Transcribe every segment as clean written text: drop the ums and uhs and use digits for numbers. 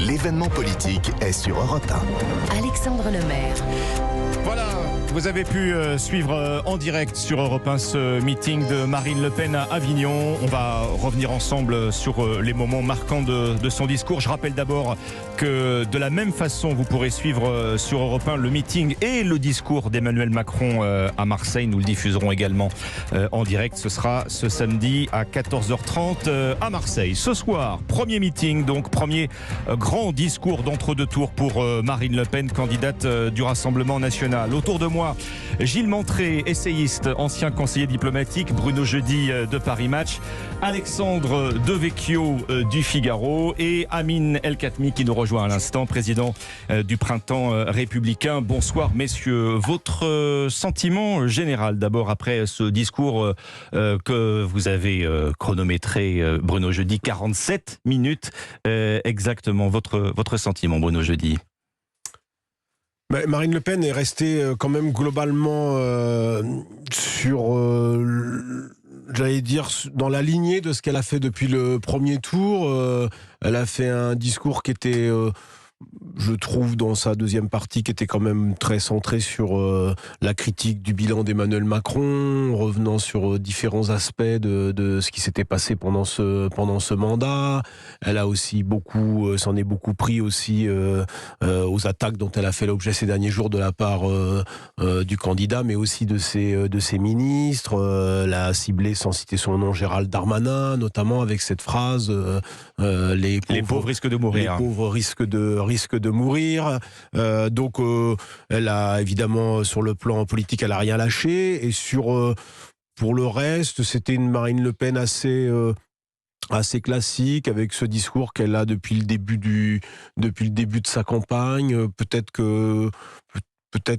L'événement politique est sur Europe 1. Alexandre Lemaire. Voilà, vous avez pu suivre en direct sur Europe 1 ce meeting de Marine Le Pen à Avignon. On va revenir ensemble sur les moments marquants de son discours. Je rappelle d'abord que de la même façon, vous pourrez suivre sur Europe 1 le meeting et le discours d'Emmanuel Macron à Marseille. Nous le diffuserons également en direct. Ce sera ce samedi à 14h30 à Marseille. Ce soir, premier meeting, donc premier grand discours d'entre-deux tours pour Marine Le Pen, candidate du Rassemblement national. Autour de moi, Gilles Montré, essayiste, ancien conseiller diplomatique, Bruno Jeudi de Paris Match, Alexandre Devecchio du Figaro et Amine El Khatmi qui nous rejoint à l'instant, président du Printemps républicain. Bonsoir messieurs. Votre sentiment général d'abord après ce discours que vous avez chronométré, Bruno Jeudi, 47 minutes exactement. Votre sentiment, Bruno Jeudi? Marine Le Pen est restée quand même globalement sur, j'allais dire, dans la lignée de ce qu'elle a fait depuis le premier tour. Elle a fait un discours qui était, je trouve, dans sa deuxième partie, qui était quand même très centré sur la critique du bilan d'Emmanuel Macron, revenant sur différents aspects de ce qui s'était passé pendant ce mandat. Elle a aussi s'en est beaucoup pris aussi aux attaques dont elle a fait l'objet ces derniers jours de la part du candidat, mais aussi de ses ministres. Elle a ciblé, sans citer son nom, Gérald Darmanin, notamment avec cette phrase les pauvres risquent de mourir. Les pauvres risquent de mourir. Donc, elle a évidemment, sur le plan politique, elle a rien lâché. Et pour le reste, c'était une Marine Le Pen assez classique, avec ce discours qu'elle a depuis le début de sa campagne. Peut-être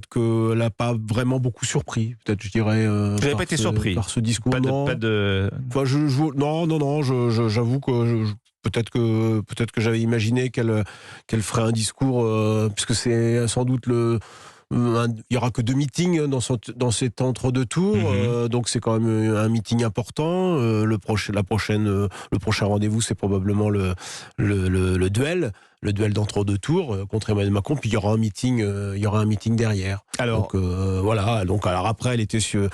qu'elle n'a pas vraiment beaucoup surpris. Peut-être, je dirais. Vous n'avez pas été surpris par ce discours? Pas de... Enfin, non. J'avoue que peut-être que j'avais imaginé qu'elle ferait un discours, puisque c'est sans doute il n'y aura que 2 meetings dans cet entre-deux tours, donc c'est quand même un meeting important. Le prochain rendez-vous, c'est probablement le duel d'entre-deux tours contre Emmanuel Macron, puis il y aura un meeting derrière. Alors, donc voilà. Donc alors après, elle était sur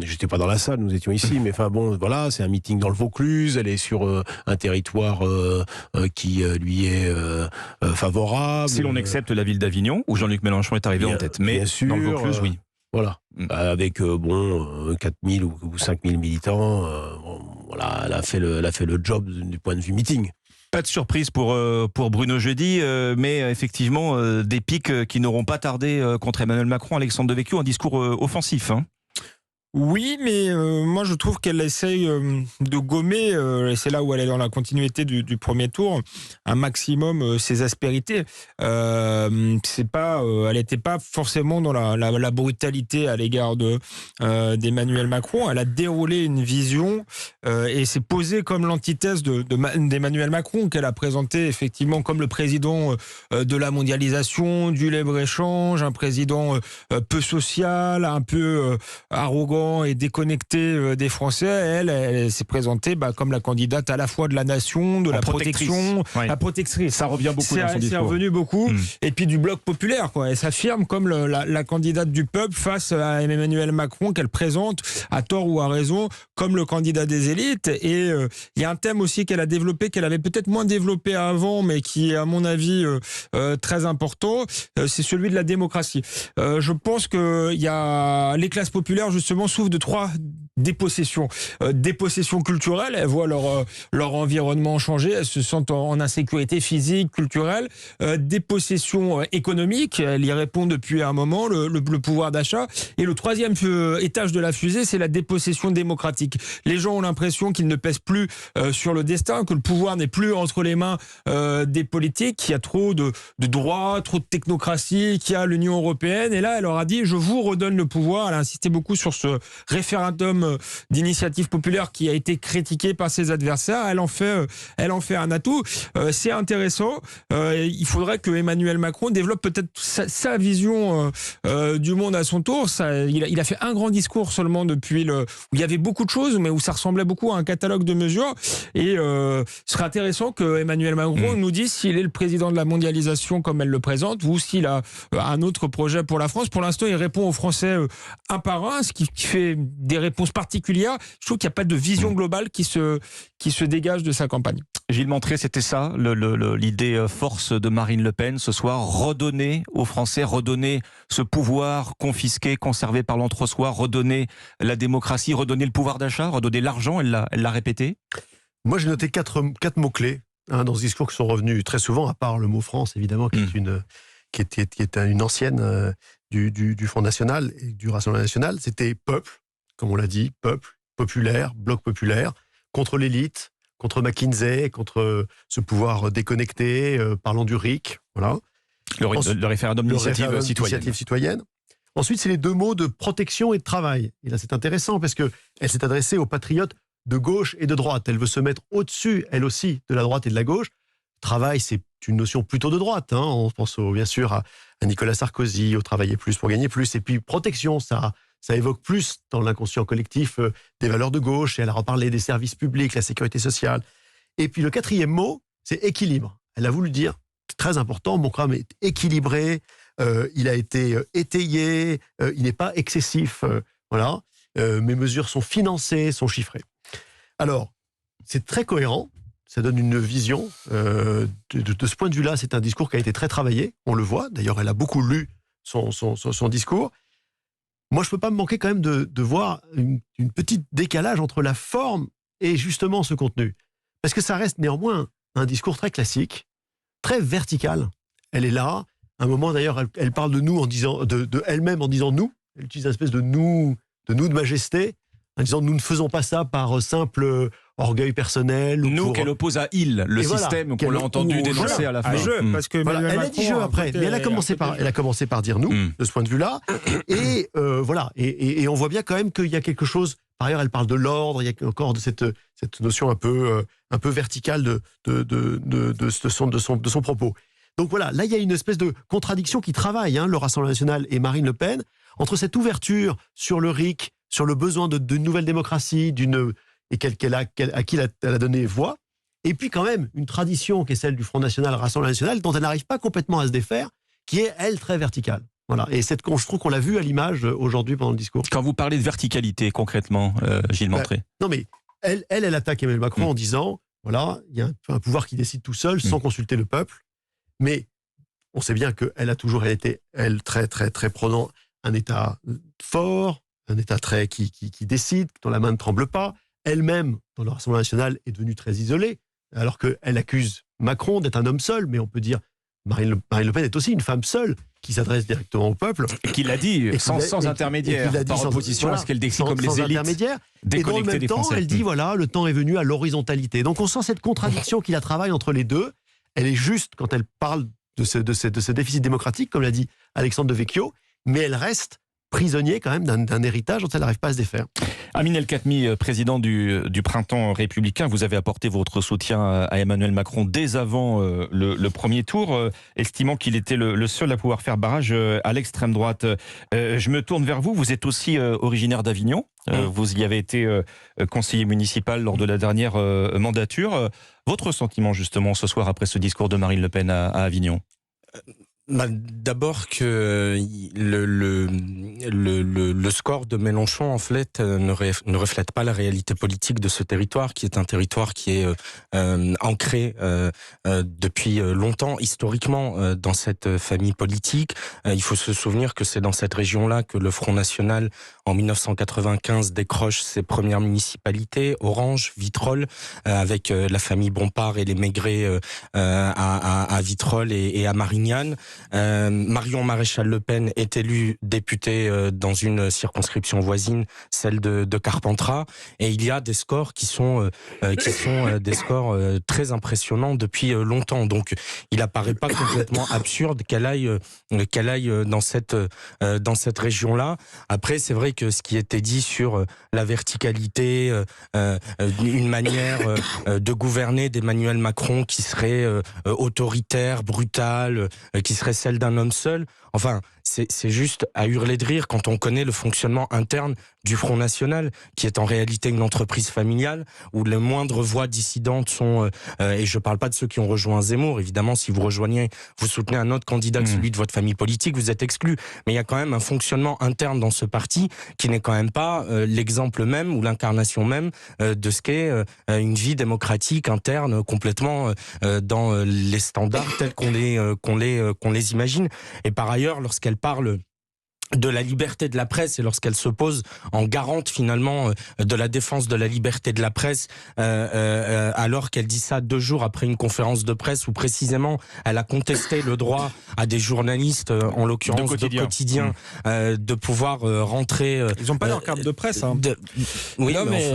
j'étais pas dans la salle, nous étions ici, mais enfin bon, voilà, c'est un meeting dans le Vaucluse. Elle est sur un territoire qui lui est favorable. Si l'on accepte la ville d'Avignon, où Jean-Luc Mélenchon est arrivé en tête, mais bien sûr, dans le Vaucluse, oui. Voilà, avec 4000 ou 5000 militants. Voilà, elle a fait le job du point de vue meeting. Pas de surprise pour Bruno Jeudi, mais effectivement des pics qui n'auront pas tardé contre Emmanuel Macron. Alexandre Devecchio, un discours offensif. Oui, mais moi je trouve qu'elle essaye de gommer, et c'est là où elle est dans la continuité du premier tour, un maximum ses aspérités. Elle n'était pas forcément dans la brutalité à l'égard d'Emmanuel Macron. Elle a déroulé une vision et s'est posée comme l'antithèse d'Emmanuel Macron, qu'elle a présenté effectivement comme le président de la mondialisation, du libre-échange, un président peu social, un peu arrogant et déconnectée des Français. Elle s'est présentée comme la candidate à la fois de la nation, de la protection, la protectrice. Ça revient beaucoup dans son discours. C'est revenu beaucoup. Et puis du bloc populaire, quoi. Elle s'affirme comme la candidate du peuple face à Emmanuel Macron, qu'elle présente à tort ou à raison comme le candidat des élites. Et il y a un thème aussi qu'elle a développé, qu'elle avait peut-être moins développé avant, mais qui est à mon avis très important, c'est celui de la démocratie. Je pense que les classes populaires justement souffrent de 3 dépossessions. Dépossession culturelle, elles voient leur environnement changer, elles se sentent en insécurité physique, culturelle. Dépossession économique, elles y répondent depuis un moment, le pouvoir d'achat. Et le 3e étage de la fusée, c'est la dépossession démocratique. Les gens ont l'impression qu'ils ne pèsent plus sur le destin, que le pouvoir n'est plus entre les mains des politiques, qu'il y a trop de droits, trop de technocratie, qu'il y a l'Union européenne. Et là, elle leur a dit, je vous redonne le pouvoir. Elle a insisté beaucoup sur ce référendum forme d'initiative populaire qui a été critiquée par ses adversaires, elle en fait un atout. C'est intéressant. Il faudrait que Emmanuel Macron développe peut-être sa vision du monde à son tour. Il a fait un grand discours seulement depuis où il y avait beaucoup de choses, mais où ça ressemblait beaucoup à un catalogue de mesures. Et ce serait intéressant que Emmanuel Macron nous dise s'il est le président de la mondialisation comme elle le présente, ou s'il a un autre projet pour la France. Pour l'instant, il répond aux Français un par un, ce qui fait des réponses particulières. Je trouve qu'il n'y a pas de vision globale qui se dégage de sa campagne. Gilles Montré, c'était ça, l'idée force de Marine Le Pen ce soir, redonner aux Français, redonner ce pouvoir confisqué, conservé par l'entre-soi, redonner la démocratie, redonner le pouvoir d'achat, redonner l'argent, elle l'a répété. Moi, j'ai noté quatre mots-clés dans ce discours qui sont revenus très souvent, à part le mot France, évidemment, qui est une ancienne du Front National et du Rassemblement National. C'était peuple, comme on l'a dit, peuple, populaire, bloc populaire, contre l'élite, contre McKinsey, contre ce pouvoir déconnecté, parlant du RIC, voilà. Le référendum d'initiative citoyenne. Ensuite, c'est les deux mots de protection et de travail. Et là, c'est intéressant parce qu'elle s'est adressée aux patriotes de gauche et de droite. Elle veut se mettre au-dessus, elle aussi, de la droite et de la gauche. Travail, c'est une notion plutôt de droite. On pense bien sûr à Nicolas Sarkozy, au travailler plus pour gagner plus. Et puis protection, ça évoque plus dans l'inconscient collectif des valeurs de gauche. Et elle a reparlé des services publics, la sécurité sociale. Et puis le quatrième mot, c'est équilibre. Elle a voulu dire, très important, mon programme est équilibré, il a été étayé, il n'est pas excessif. Voilà. Mes mesures sont financées, sont chiffrées. Alors, c'est très cohérent, ça donne une vision. De ce point de vue-là, c'est un discours qui a été très travaillé, on le voit. D'ailleurs, elle a beaucoup lu son discours. Moi, je ne peux pas me manquer quand même de voir une petite décalage entre la forme et justement ce contenu. Parce que ça reste néanmoins un discours très classique, très vertical. Elle est là. À un moment, d'ailleurs, elle parle de nous en disant, de elle-même en disant nous. Elle utilise une espèce de nous de majesté, en disant nous ne faisons pas ça par simple orgueil personnel. Nous qu'elle oppose à il, le système qu'on l'a entendu dénoncer à la fin. Parce que elle a dit je après, mais elle a commencé par dire nous, de ce point de vue-là. Et voilà. Et on voit bien quand même qu'il y a quelque chose. Par ailleurs, elle parle de l'ordre. Il y a encore de cette notion un peu verticale de son propos. Donc voilà, là il y a une espèce de contradiction qui travaille, le Rassemblement National et Marine Le Pen, entre cette ouverture sur le RIC, sur le besoin d'une nouvelle démocratie, à qui elle a donné voix, et puis quand même une tradition qui est celle du Front National, Rassemblement National, dont elle n'arrive pas complètement à se défaire, qui est, elle, très verticale. Voilà. Et je trouve qu'on l'a vu à l'image aujourd'hui pendant le discours. Quand vous parlez de verticalité, concrètement, Gilles Montré. Non mais, elle attaque Emmanuel Macron en disant, voilà, il y a un pouvoir qui décide tout seul, sans consulter le peuple. Mais on sait bien qu'elle a toujours été, elle, très, très, très prônant un État fort, un État qui décide, dont la main ne tremble pas. Elle-même, dans le Rassemblement National, est devenue très isolée, alors qu'elle accuse Macron d'être un homme seul, mais on peut dire Marine Le Pen est aussi une femme seule qui s'adresse directement au peuple. Et qui l'a dit sans intermédiaire, par opposition à ce qu'elle décrit comme les élites déconnectées des Français. Et dans le même temps, elle dit voilà, le temps est venu à l'horizontalité. Donc on sent cette contradiction qui la travaille entre les deux. Elle est juste quand elle parle de ce déficit démocratique, comme l'a dit Alexandre Devecchio, mais elle reste prisonnier quand même d'un héritage dont elle n'arrive pas à se défaire. Amine El-Khatmi, président du Printemps républicain, vous avez apporté votre soutien à Emmanuel Macron dès avant le premier tour, estimant qu'il était le seul à pouvoir faire barrage à l'extrême droite. Je me tourne vers vous, vous êtes aussi originaire d'Avignon, vous y avez été conseiller municipal lors de la dernière mandature. Votre sentiment justement ce soir après ce discours de Marine Le Pen à Avignon? D'abord que le score de Mélenchon en fait ne reflète pas la réalité politique de ce territoire, qui est un territoire qui est ancré depuis longtemps historiquement dans cette famille politique. Il faut se souvenir que c'est dans cette région-là que le Front National en 1995 décroche ses premières municipalités, Orange, Vitrolles, avec la famille Bompard et les Maigret à Vitrolles et à Marignane. Marion Maréchal Le Pen est élue députée dans une circonscription voisine, celle de Carpentras, et il y a des scores qui sont des scores très impressionnants depuis longtemps. Donc, il apparaît pas complètement absurde qu'elle aille dans cette région-là. Après, c'est vrai que ce qui était dit sur la verticalité, une manière de gouverner d'Emmanuel Macron qui serait autoritaire, brutale, qui serait celle d'un homme seul. Enfin, c'est juste à hurler de rire quand on connaît le fonctionnement interne du Front National, qui est en réalité une entreprise familiale, où les moindres voix dissidentes sont... et je ne parle pas de ceux qui ont rejoint Zemmour, évidemment, si vous soutenez un autre candidat que celui de votre famille politique, vous êtes exclu. Mais il y a quand même un fonctionnement interne dans ce parti qui n'est quand même pas l'exemple même ou l'incarnation même de ce qu'est une vie démocratique interne complètement dans les standards tels qu'on les imagine. Et par ailleurs, lorsqu'elle parle de la liberté de la presse et lorsqu'elle se pose en garante finalement de la défense de la liberté de la presse, alors qu'elle dit ça 2 jours après une conférence de presse où précisément elle a contesté le droit à des journalistes, en l'occurrence de quotidien, de pouvoir rentrer. Ils n'ont pas leur carte de presse. Hein. Oui, non, mais